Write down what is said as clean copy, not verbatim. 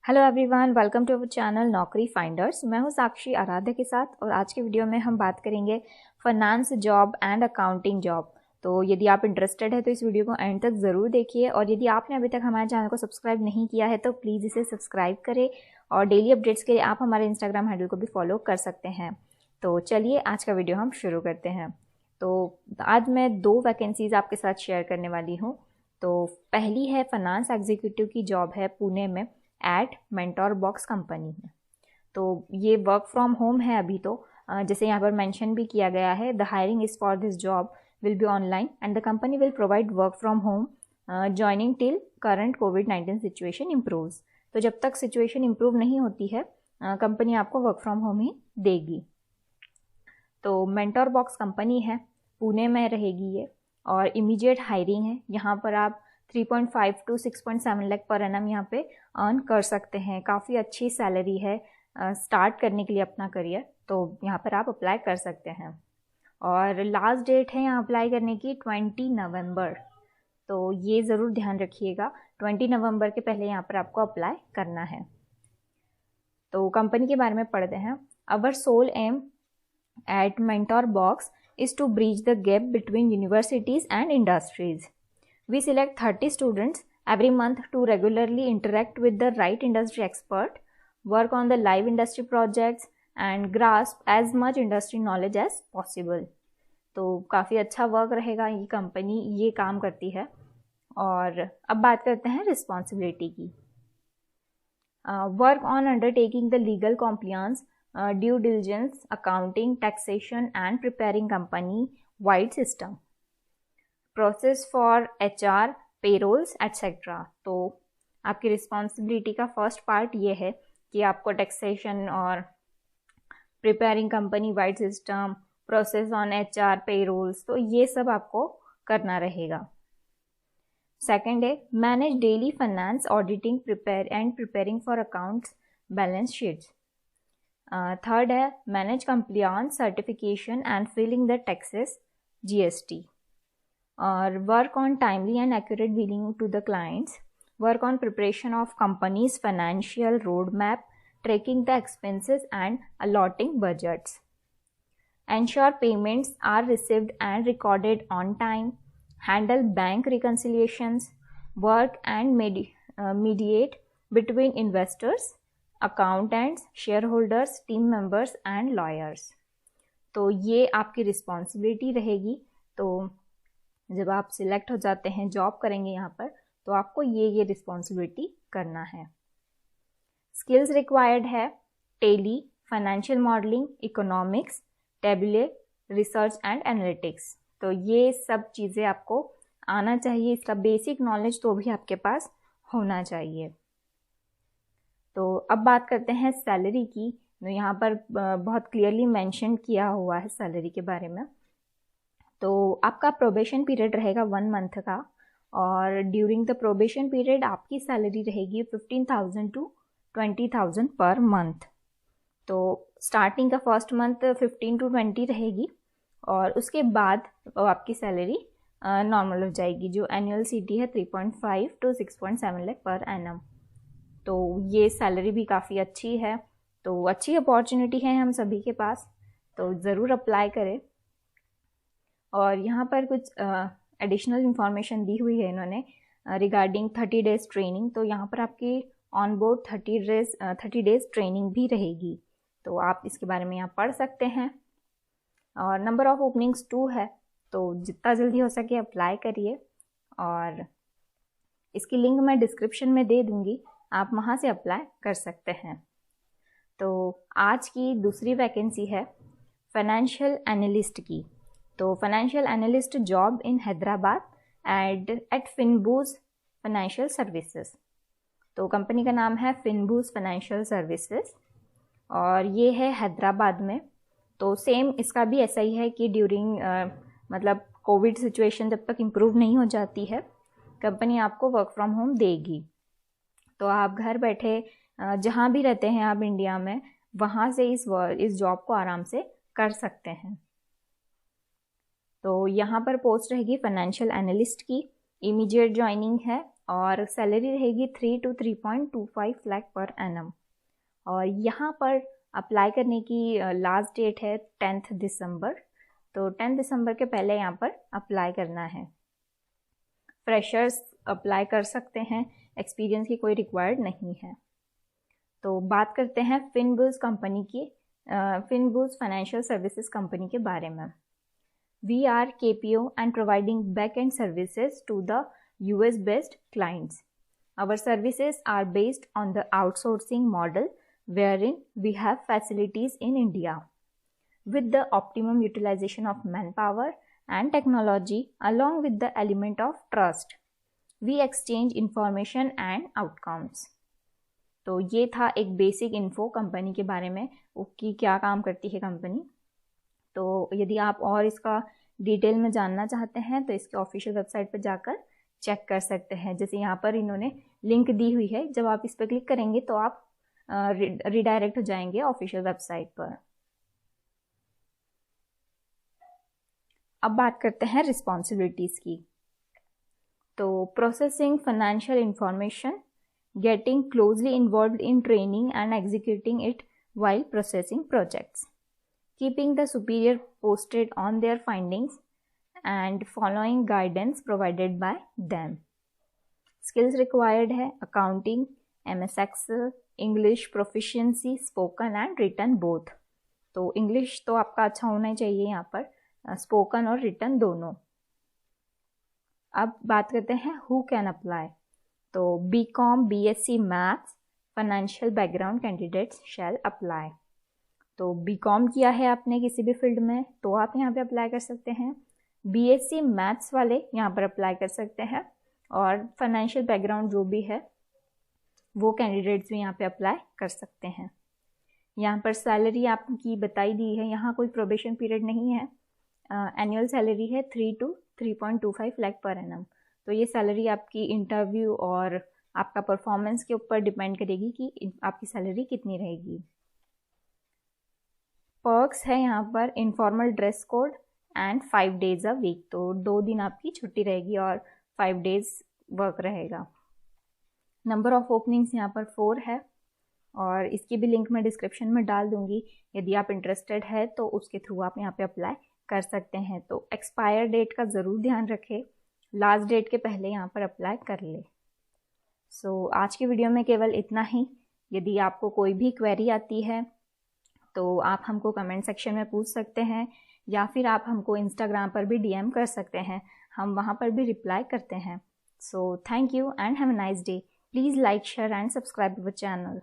Hello everyone, welcome to our channel Naukri Finders. मैं हूं साक्षी आराध्य के साथ और आज के वीडियो में हम बात करेंगे finance job and accounting job. तो यदि आप इंटरेस्टेड है तो इस वीडियो को एंड तक ज़रूर देखिए और यदि आपने अभी तक हमारे चैनल को सब्सक्राइब नहीं किया है तो प्लीज़ इसे सब्सक्राइब करें और डेली अपडेट्स के लिए आप हमारे इंस्टाग्राम हैंडल को भी फॉलो कर सकते हैं। तो चलिए आज का वीडियो हम शुरू करते हैं। तो आज मैं 2 वैकेंसीज़ आपके साथ शेयर करने वाली हूँ। तो पहली है फाइनेंस एग्जीक्यूटिव की जॉब है पुणे में एट मेंटोर बॉक्स कंपनी में। तो ये वर्क फ्रॉम होम है अभी तो, जैसे यहाँ पर मेंशन भी किया गया है, the hiring is for this job will be online and the company will provide work from home joining till current covid situation improves. तो जब तक सिचुएशन इम्प्रूव नहीं होती है कंपनी आपको वर्क फ्रॉम होम ही देगी। तो मेंटोर बॉक्स कंपनी है, पुणे में रहेगी ये और इमीडिएट हायरिंग है। यहाँ पर आप 3.5 to 6.7 लाख पर एनम यहाँ पे अर्न कर सकते हैं। काफ़ी अच्छी सैलरी है स्टार्ट करने के लिए अपना करियर, तो यहाँ पर आप अप्लाई कर सकते हैं। और लास्ट डेट है यहाँ अप्लाई करने की 20 नवंबर। तो ये ज़रूर ध्यान रखिएगा, 20 नवंबर के पहले यहाँ पर आपको अप्लाई करना है। तो कंपनी के बारे में पढ़ते हैं। Our sole aim at Mentor Box is to bridge the gap between universities and industries. We select 30 students every month to regularly interact with the right industry expert, work on the live industry projects and grasp as much industry knowledge as possible. तो काफ़ी अच्छा work रहेगा, ये company ये काम करती है। और अब बात करते हैं रिस्पॉन्सिबिलिटी की। Work on undertaking the legal compliance, due diligence, accounting, taxation and preparing company wide system, process for HR, payrolls etc. तो आपकी रिस्पॉन्सिबिलिटी का फर्स्ट पार्ट ये है कि आपको टैक्सेशन और preparing company wide system, process on HR, payrolls, तो ये सब आपको करना रहेगा। सेकेंड है manage daily finance auditing preparing for accounts balance sheets. Third है manage compliance certification and filing the taxes GST और work on timely and accurate billing to the clients, work on preparation of companies financial road map, tracking the expenses and allotting budgets, ensure payments are received and recorded on time, handle bank reconciliations, work and mediate between investors, accountants, share holders, team members and lawyers. तो ये आपकी responsibility रहेगी। तो जब आप select हो जाते हैं, जॉब करेंगे यहाँ पर, तो आपको ये रिस्पॉन्सिबिलिटी करना है। स्किल्स रिक्वायर्ड है Tally, financial modelling, economics, Tableau, research and analytics. तो ये सब चीज़ें आपको आना चाहिए, इसका बेसिक नॉलेज तो भी आपके पास होना चाहिए। तो अब बात करते हैं सैलरी की। तो यहाँ पर बहुत क्लियरली मेंशन किया हुआ है सैलरी के बारे में। तो आपका प्रोबेशन पीरियड रहेगा 1 मंथ का और ड्यूरिंग द प्रोबेशन पीरियड आपकी सैलरी रहेगी 15,000 to 20,000 पर मंथ। तो स्टार्टिंग का फर्स्ट मंथ 15 to 20 रहेगी और उसके बाद आपकी सैलरी नॉर्मल हो जाएगी। जो एनुअल CT है 3.5 to 6.7 लाख पर एनम। तो ये सैलरी भी काफ़ी अच्छी है। तो अच्छी अपॉर्चुनिटी है हम सभी के पास, तो ज़रूर अप्लाई करें। और यहाँ पर कुछ एडिशनल इंफॉर्मेशन दी हुई है इन्होंने रिगार्डिंग 30 डेज ट्रेनिंग। तो यहाँ पर आपकी ऑन बोर्ड 30 डेज ट्रेनिंग भी रहेगी, तो आप इसके बारे में यहाँ पढ़ सकते हैं। और नंबर ऑफ ओपनिंग्स 2 है, तो जितना जल्दी हो सके अप्लाई करिए और इसकी लिंक मैं डिस्क्रिप्शन में दे दूँगी, आप वहाँ से अप्लाई कर सकते हैं। तो आज की दूसरी वैकेंसी है फाइनेंशियल एनालिस्ट की। तो financial analyst job in Hyderabad at Finbooz financial services. तो कंपनी का नाम है फिनबूज फाइनेंशियल सर्विसेज और ये है हैदराबाद में। तो सेम इसका भी ऐसा ही है कि ड्यूरिंग मतलब कोविड सिचुएशन जब तक इम्प्रूव नहीं हो जाती है, कंपनी आपको वर्क फ्रॉम होम देगी। तो आप घर बैठे जहाँ भी रहते हैं आप इंडिया में, वहाँ से इस जॉब को आराम से कर सकते हैं। तो यहाँ पर पोस्ट रहेगी फाइनेंशियल एनालिस्ट की, इमीडिएट ज्वाइनिंग है और सैलरी रहेगी 3 to 3.25 लाख पर एनम। और यहाँ पर अप्लाई करने की लास्ट डेट है 10 दिसंबर, तो 10 दिसंबर के पहले यहाँ पर अप्लाई करना है। फ्रेशर्स अप्लाई कर सकते हैं, एक्सपीरियंस की कोई रिक्वायर्ड नहीं है। तो बात करते हैं फिनबुल्स कंपनी की, फिनबुल्स फाइनेंशियल सर्विसेज कंपनी के बारे में। We are KPO and providing back-end services to the US-based clients. Our services are based on the outsourcing model wherein we have facilities in India. With the optimum utilization of manpower and technology along with the element of trust, we exchange information and outcomes. तो ये था एक basic info company के बारे में, कि क्या काम करती है कंपनी। तो यदि आप और इसका डिटेल में जानना चाहते हैं तो इसके ऑफिशियल वेबसाइट पर जाकर चेक कर सकते हैं। जैसे यहाँ पर इन्होंने लिंक दी हुई है, जब आप इस पर क्लिक करेंगे तो आप रिडायरेक्ट हो जाएंगे ऑफिशियल वेबसाइट पर। अब बात करते हैं रिस्पॉन्सिबिलिटीज की। तो processing financial information, getting closely involved in training and executing it while processing projects, keeping the superior posted on their findings and following guidance provided by them. Skills required है accounting, MS Excel, English proficiency, spoken and written both। तो English तो आपका अच्छा होना चाहिए यहाँ पर, spoken और written दोनों। अब बात करते हैं who can apply। तो BCom, BSc maths financial background candidates shall apply. तो BCom किया है आपने किसी भी फील्ड में तो आप यहाँ पे अप्लाई कर सकते हैं। BSc मैथ्स वाले यहाँ पर अप्लाई कर सकते हैं, और फाइनेंशियल बैकग्राउंड जो भी है वो कैंडिडेट्स भी यहाँ पे अप्लाई कर सकते हैं। यहाँ पर सैलरी आपकी बताई दी है, यहाँ कोई प्रोबेशन पीरियड नहीं है। एनुअल सैलरी है 3 to 3.25 लाख पर एनम। तो ये सैलरी आपकी इंटरव्यू और आपका परफॉर्मेंस के ऊपर डिपेंड करेगी कि आपकी सैलरी कितनी रहेगी। पर्क्स है यहाँ पर informal dress code and 5 days a week. तो 2 दिन आपकी छुट्टी रहेगी और 5 days वर्क रहेगा। नंबर ऑफ ओपनिंग्स यहाँ पर 4 है, और इसकी भी लिंक मैं डिस्क्रिप्शन में डाल दूंगी। यदि आप इंटरेस्टेड है तो उसके थ्रू आप यहाँ पे अप्लाई कर सकते हैं। तो एक्सपायर डेट का ज़रूर ध्यान रखें, लास्ट डेट के पहले यहाँ पर अप्लाई कर ले। सो आज की वीडियो में केवल इतना ही। यदि आपको कोई भी क्वेरी आती है तो आप हमको कमेंट सेक्शन में पूछ सकते हैं, या फिर आप हमको इंस्टाग्राम पर भी DM कर सकते हैं, हम वहाँ पर भी रिप्लाई करते हैं। So thank you and have a nice day. Please like, share and subscribe our channel.